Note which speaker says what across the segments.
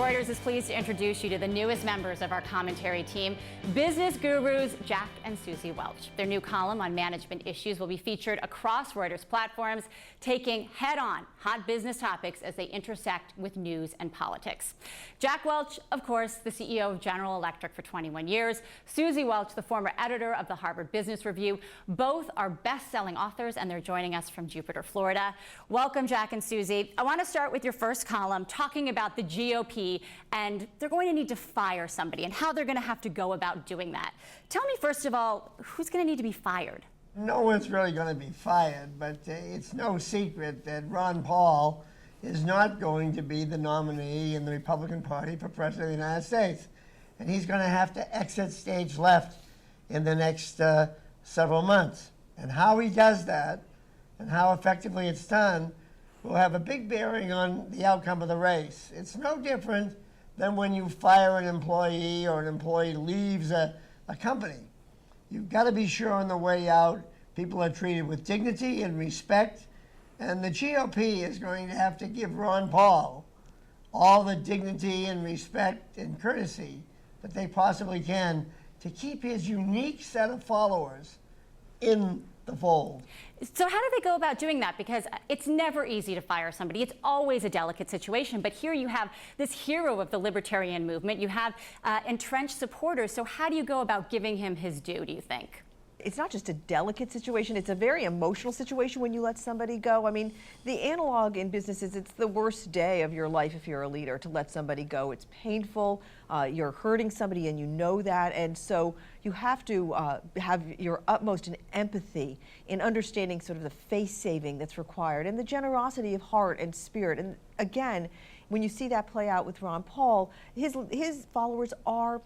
Speaker 1: Reuters is pleased to introduce you to the newest members of our commentary team, business gurus Jack and Susie Welch. Their new column on management issues will be featured across Reuters platforms, taking head-on hot business topics as they intersect with news and politics. Jack Welch, of course, the CEO of General Electric for 21 years. Susie Welch, the former editor of the Harvard Business Review. Both are best-selling authors, and they're joining us from Jupiter, Florida. Welcome, Jack and Susie. I want to start with your first column, talking about the GOP, and they're going to need to fire somebody and how they're going to have to go about doing that. Tell me, first of all, who's going to need to be fired?
Speaker 2: No one's really going to be fired, but it's no secret that Ron Paul is not going to be the nominee in the Republican Party for President of the United States. And he's going to have to exit stage left in the next several months. And how he does that and how effectively it's done will have a big bearing on the outcome of the race. It's no different than when you fire an employee or an employee leaves a company. You've got to be sure on the way out people are treated with dignity and respect, and the GOP is going to have to give Ron Paul all the dignity and respect and courtesy that they possibly can to keep his unique set of followers in the fold.
Speaker 1: So how do they go about doing that? Because it's never easy to fire somebody. It's always a delicate situation. But here you have this hero of the libertarian movement. You have entrenched supporters. So how do you go about giving him his due, do you think?
Speaker 3: It's not just a delicate situation, it's a very emotional situation when you let somebody go. I mean, the analog in business is it's the worst day of your life if you're a leader, to let somebody go. It's painful, you're hurting somebody and you know that, and so you have to have your utmost in empathy in understanding sort of the face saving that's required and the generosity of heart and spirit. And again, when you see that play out with Ron Paul, his followers are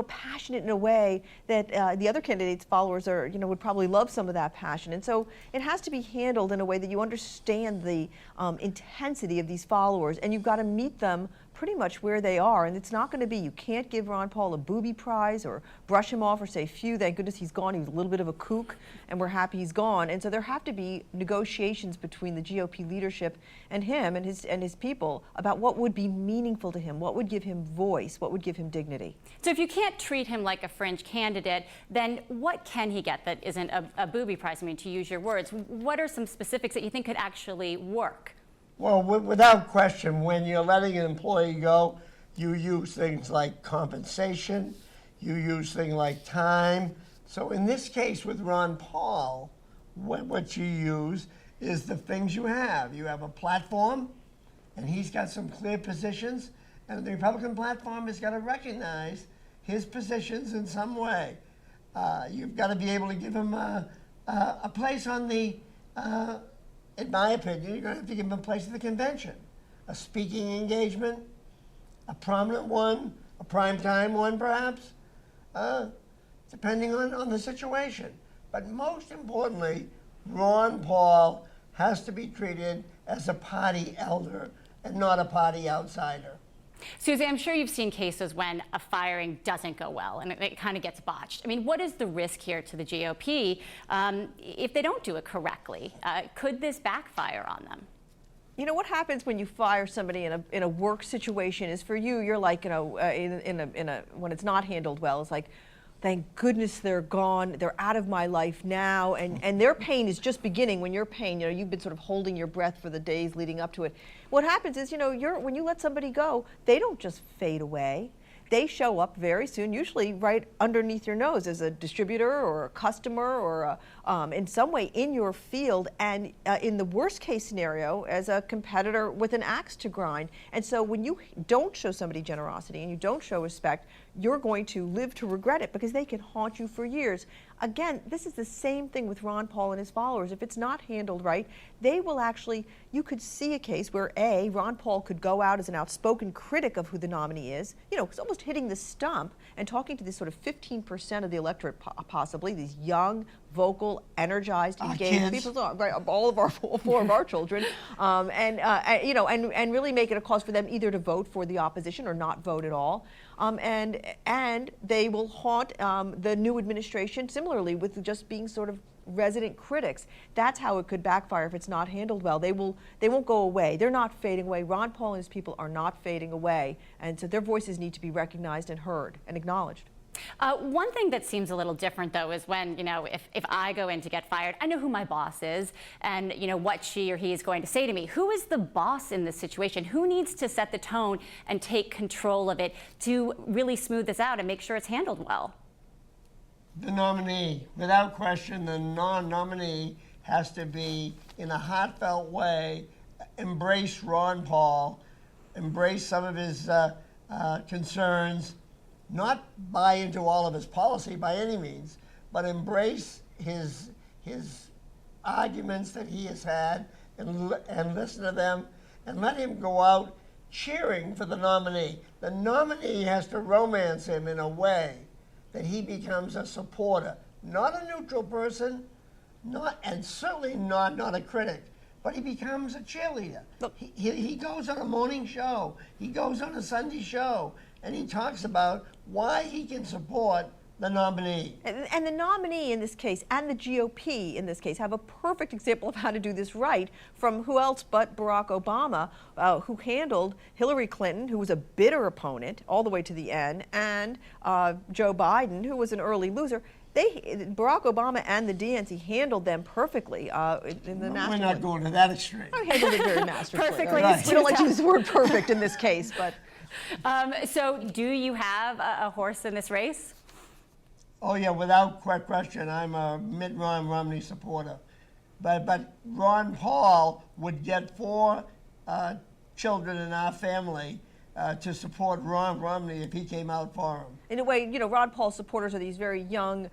Speaker 3: passionate in a way that the other candidates' followers are, would probably love some of that passion. And so it has to be handled in a way that you understand the intensity of these followers, and you've got to meet them pretty much where they are. And it's not going to be, you can't give Ron Paul a booby prize or brush him off or say, phew, thank goodness he's gone. He was a little bit of a kook and we're happy he's gone. And so there have to be negotiations between the GOP leadership and him and his people about what would be meaningful to him, what would give him voice, what would give him dignity.
Speaker 1: So if you can't treat him like a fringe candidate, then what can he get that isn't a booby prize? I mean, to use your words, what are some specifics that you think could actually work?
Speaker 2: Well, without question, when you're letting an employee go, you use things like compensation, you use things like time. So in this case with Ron Paul, what you use is the things you have. You have a platform, and he's got some clear positions, and the Republican platform has got to recognize his positions in some way. You've got to be able to give him a place on the in my opinion, you're going to have to give him a place at the convention. A speaking engagement, a prominent one, a primetime one perhaps, depending on the situation. But most importantly, Ron Paul has to be treated as a party elder and not a party outsider.
Speaker 1: Susie, I'm sure you've seen cases when a firing doesn't go well and it kind of gets botched. I mean, what is the risk here to the GOP if they don't do it correctly? Could this backfire on them?
Speaker 3: You know, what happens when you fire somebody in a work situation is, for you, you're like, when it's not handled well, it's like, thank goodness they're gone, they're out of my life now, and their pain is just beginning. When your pain, you've been sort of holding your breath for the days leading up to it. What happens is, when you let somebody go, they don't just fade away. They show up very soon, usually right underneath your nose as a distributor or a customer or in some way in your field, and in the worst case scenario, as a competitor with an axe to grind. And so when you don't show somebody generosity and you don't show respect, you're going to live to regret it because they can haunt you for years. Again, this is the same thing with Ron Paul and his followers. If it's not handled right, they will actually, you could see a case where Ron Paul could go out as an outspoken critic of who the nominee is, it's almost hitting the stump and talking to this sort of 15% of the electorate, possibly, these young, vocal, energized, engaged people, right, all four of our children, and really make it a cause for them either to vote for the opposition or not vote at all. And they will haunt the new administration similarly with just being sort of resident critics. That's how it could backfire if it's not handled well. They won't go away. They're not fading away. Ron Paul and his people are not fading away, and so their voices need to be recognized and heard and acknowledged.
Speaker 1: One thing that seems a little different, though, is when, if I go in to get fired, I know who my boss is and, what she or he is going to say to me. Who is the boss in this situation? Who needs to set the tone and take control of it to really smooth this out and make sure it's handled well?
Speaker 2: The nominee. Without question, the non-nominee has to be, in a heartfelt way, embrace Ron Paul, embrace some of his concerns, not buy into all of his policy by any means, but embrace his arguments that he has had and listen to them and let him go out cheering for the nominee. The nominee has to romance him in a way that he becomes a supporter, not a neutral person, and certainly not a critic, but he becomes a cheerleader. He goes on a morning show, he goes on a Sunday show, and he talks about why he can support the nominee.
Speaker 3: And the nominee in this case and the GOP in this case have a perfect example of how to do this right from who else but Barack Obama, who handled Hillary Clinton, who was a bitter opponent all the way to the end, and Joe Biden, who was an early loser. Barack Obama and the DNC handled them perfectly in the national.
Speaker 2: We're not going to that extreme.
Speaker 3: I handled it very masterfully.
Speaker 1: Perfectly.
Speaker 3: Right. We don't like to use the word perfect in this case, but.
Speaker 1: So do you have a horse in this race?
Speaker 2: Oh yeah, without question, I'm a Mitt Romney supporter. But Ron Paul would get 4 children in our family to support Ron Romney if he came out for him.
Speaker 3: In a way, Ron Paul's supporters are these very young,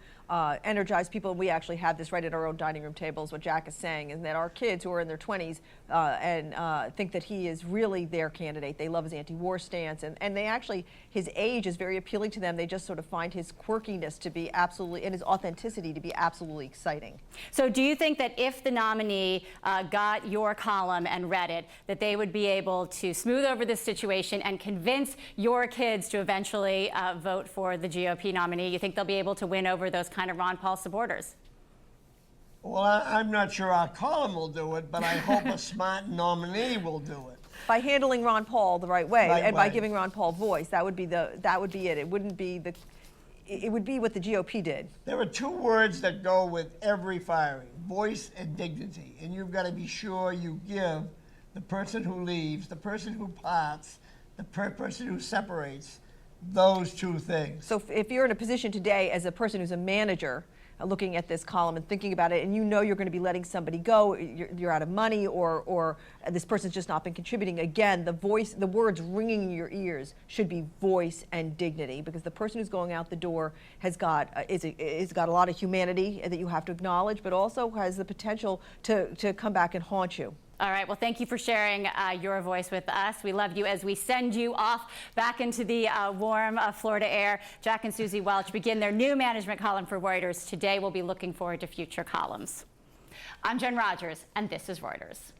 Speaker 3: energized people. We actually have this right at our own dining room tables, what Jack is saying, and that our kids who are in their 20s and think that he is really their candidate. They love his anti-war stance, and they actually, his age is very appealing to them. They just sort of find his quirkiness to be absolutely, and his authenticity to be absolutely exciting.
Speaker 1: So do you think that if the nominee got your column and read it, that they would be able to smooth over this situation and convince your kids to eventually vote for the GOP nominee? You think they'll be able to win over those kind of Ron Paul supporters?
Speaker 2: Well, I'm not sure our column will do it, but I hope a smart nominee will do it.
Speaker 3: By handling Ron Paul the right way,
Speaker 2: Right
Speaker 3: and by
Speaker 2: way.
Speaker 3: giving Ron Paul voice, that would be it. It wouldn't be it would be what the GOP did.
Speaker 2: There are 2 words that go with every firing: voice and dignity. And you've got to be sure you give the person who leaves, the person who parts, the person who separates, those 2 things.
Speaker 3: So if you're in a position today as a person who's a manager looking at this column and thinking about it, and you're going to be letting somebody go, you're out of money, or this person's just not been contributing, again, the words ringing in your ears should be voice and dignity, because the person who's going out the door has got a lot of humanity that you have to acknowledge, but also has the potential to come back and haunt you.
Speaker 1: All right, well, thank you for sharing your voice with us. We love you as we send you off back into the warm Florida air. Jack and Susie Welch begin their new management column for Reuters today. We'll be looking forward to future columns. I'm Jen Rogers, and this is Reuters.